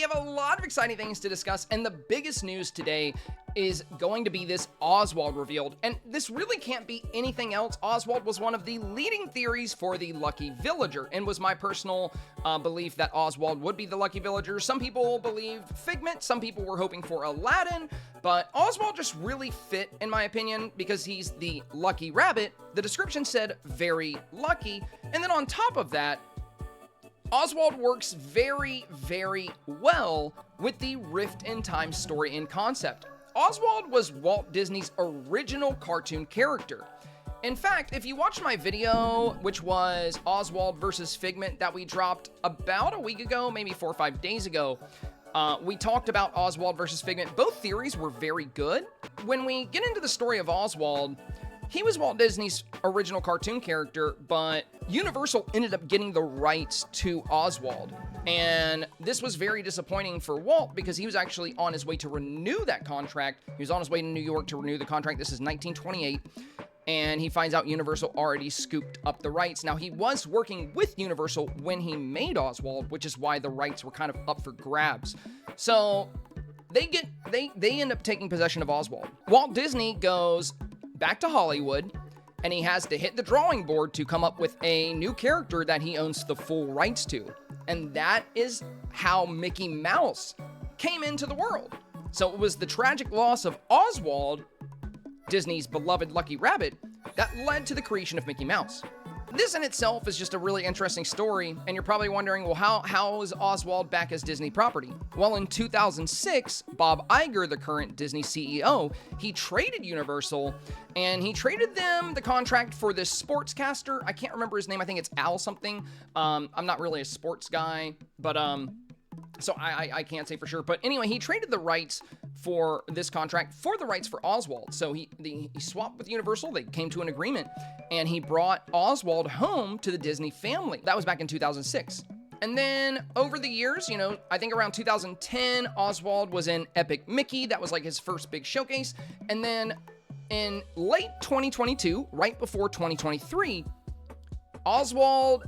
have a lot of exciting things to discuss, and the biggest news today is going to be this Oswald revealed. And this really can't be anything else. Oswald was one of the leading theories for the Lucky Villager, and was my personal belief that Oswald would be the Lucky Villager. Some people believed Figment, some people were hoping for Aladdin, but Oswald just really fit, in my opinion, because he's the Lucky Rabbit. The description said very lucky, and then on top of that, Oswald works very, very well with the Rift in Time story and concept. Oswald was Walt Disney's original cartoon character. In fact, if you watched my video, which was Oswald versus Figment, that we dropped about a week ago, maybe 4 or 5 days ago, we talked about Oswald versus Figment. Both theories were very good. When we get into the story of Oswald, he was Walt Disney's original cartoon character, but Universal ended up getting the rights to Oswald. And this was very disappointing for Walt because he was actually on his way to renew that contract. He was on his way to New York to renew the contract. This is 1928. And he finds out Universal already scooped up the rights. Now, he was working with Universal when he made Oswald, which is why the rights were kind of up for grabs. So they end up taking possession of Oswald. Walt Disney goes back to Hollywood, and he has to hit the drawing board to come up with a new character that he owns the full rights to. And that is how Mickey Mouse came into the world. So it was the tragic loss of Oswald, Disney's beloved Lucky Rabbit, that led to the creation of Mickey Mouse. This in itself is just a really interesting story, and you're probably wondering, well, how is Oswald back as Disney property? Well, in 2006, Bob Iger, the current Disney CEO, he traded Universal, and he traded them the contract for this sportscaster. I can't remember his name. I think it's Al something. I'm not really a sports guy, but so I can't say for sure. But anyway, he traded the rights for this contract for the rights for Oswald. So he swapped with Universal. They came to an agreement, and he brought Oswald home to the Disney family. That was back in 2006. And then over the years, I think around 2010, Oswald was in Epic Mickey. That was like his first big showcase. And then in late 2022, right before 2023, Oswald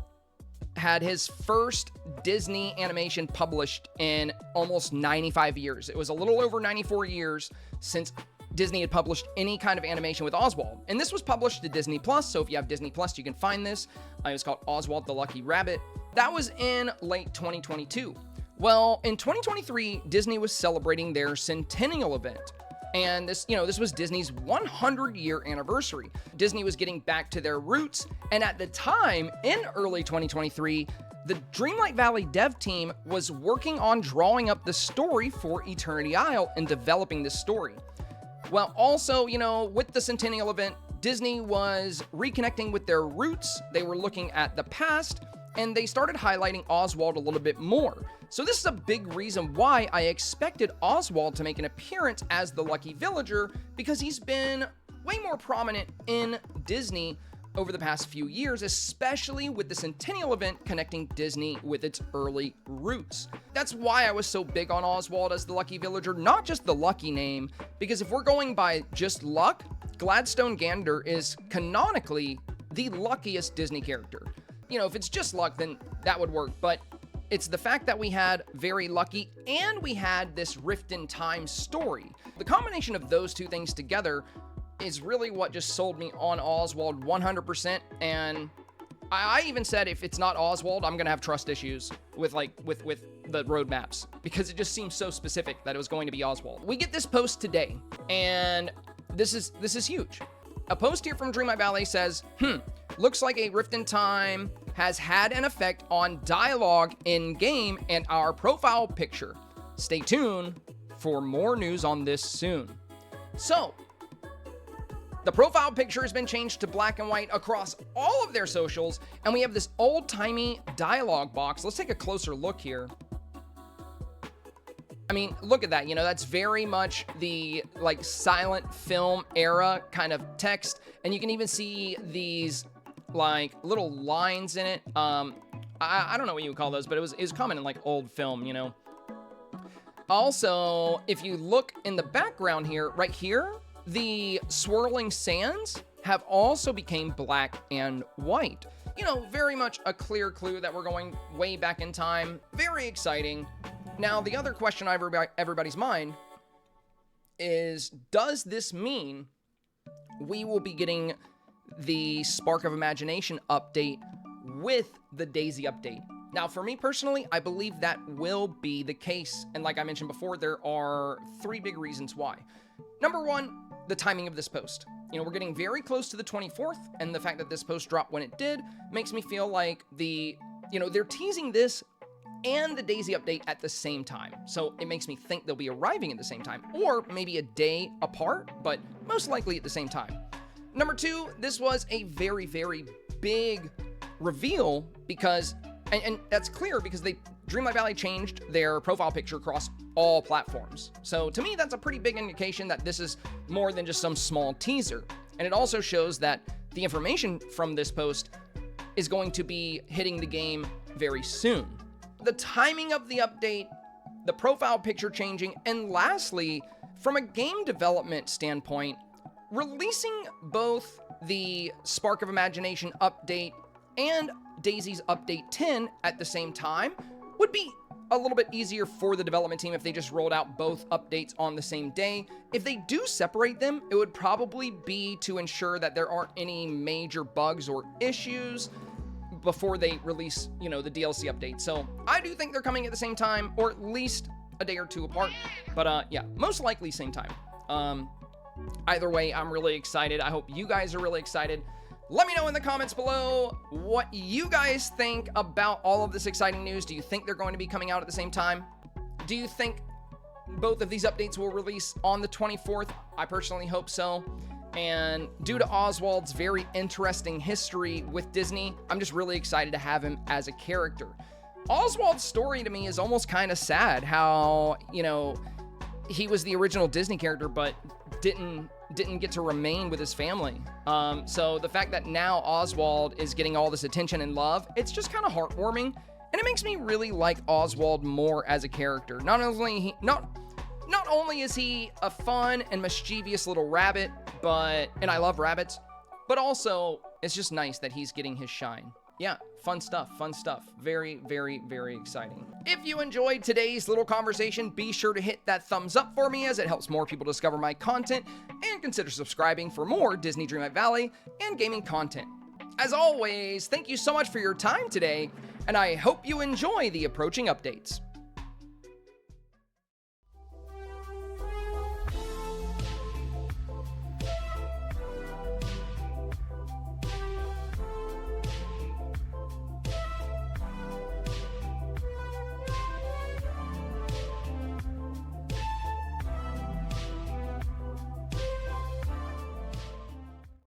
had his first Disney animation published in almost 95 years. It was a little over 94 years since Disney had published any kind of animation with Oswald. And this was published to Disney Plus, so if you have Disney Plus, you can find this. It was called Oswald the Lucky Rabbit. That was in late 2022. Well, in 2023, Disney was celebrating their centennial event. And this was Disney's 100-year anniversary. Disney was getting back to their roots, and at the time, in early 2023, the Dreamlight Valley dev team was working on drawing up the story for Eternity Isle and developing this story. Well, also, with the centennial event, Disney was reconnecting with their roots. They were looking at the past, and they started highlighting Oswald a little bit more. So this is a big reason why I expected Oswald to make an appearance as the Lucky Villager, because he's been way more prominent in Disney over the past few years, especially with the centennial event connecting Disney with its early roots. That's why I was so big on Oswald as the Lucky Villager, not just the Lucky name, because if we're going by just luck, Gladstone Gander is canonically the luckiest Disney character. If it's just luck, then that would work, but it's the fact that we had Very Lucky and we had this Rift in Time story. The combination of those two things together is really what just sold me on Oswald 100%, and I even said if it's not Oswald, I'm gonna have trust issues with the roadmaps, because it just seems so specific that it was going to be Oswald. We get this post today, and this is huge. A post here from Dreamlight Valley says, looks like a Rift in Time has had an effect on dialogue in-game and our profile picture. Stay tuned for more news on this soon. So, the profile picture has been changed to black and white across all of their socials, and we have this old-timey dialogue box. Let's take a closer look here. I mean, look at that. That's very much the silent film era kind of text, and you can even see these little lines in it. I don't know what you would call those, but it was common in old film, Also, if you look in the background here, right here, the swirling sands have also became black and white. Very much a clear clue that we're going way back in time. Very exciting. Now, the other question on everybody's mind is, does this mean we will be getting the Spark of Imagination update with the Daisy update? Now, for me personally, I believe that will be the case. And like I mentioned before, there are 3 big reasons why. Number 1, the timing of this post. You know, we're getting very close to the 24th, and the fact that this post dropped when it did makes me feel like they're teasing this and the Daisy update at the same time. So it makes me think they'll be arriving at the same time, or maybe a day apart, but most likely at the same time. Number 2, this was a very, very big reveal because, and that's clear because Dreamlight Valley changed their profile picture across all platforms. So to me, that's a pretty big indication that this is more than just some small teaser. And it also shows that the information from this post is going to be hitting the game very soon. The timing of the update, the profile picture changing, and lastly, from a game development standpoint, releasing both the Spark of Imagination update and Daisy's update 10 at the same time would be a little bit easier for the development team if they just rolled out both updates on the same day. If they do separate them, it would probably be to ensure that there aren't any major bugs or issues before they release, the DLC update. So I do think they're coming at the same time, or at least a day or 2 apart. But yeah, most likely same time. Either way, I'm really excited. I hope you guys are really excited. Let me know in the comments below what you guys think about all of this exciting news. Do you think they're going to be coming out at the same time? Do you think both of these updates will release on the 24th? I personally hope so. And due to Oswald's very interesting history with Disney, I'm just really excited to have him as a character. Oswald's story to me is almost kind of sad how, he was the original Disney character, but didn't get to remain with his family. So the fact that now Oswald is getting all this attention and love, it's just kind of heartwarming, and it makes me really like Oswald more as a character. Not only is he a fun and mischievous little rabbit, and I love rabbits, but also it's just nice that he's getting his shine. Yeah, fun stuff. Very, very, very exciting. If you enjoyed today's little conversation, be sure to hit that thumbs up for me as it helps more people discover my content, and consider subscribing for more Disney Dreamlight Valley and gaming content. As always, thank you so much for your time today, and I hope you enjoy the approaching updates.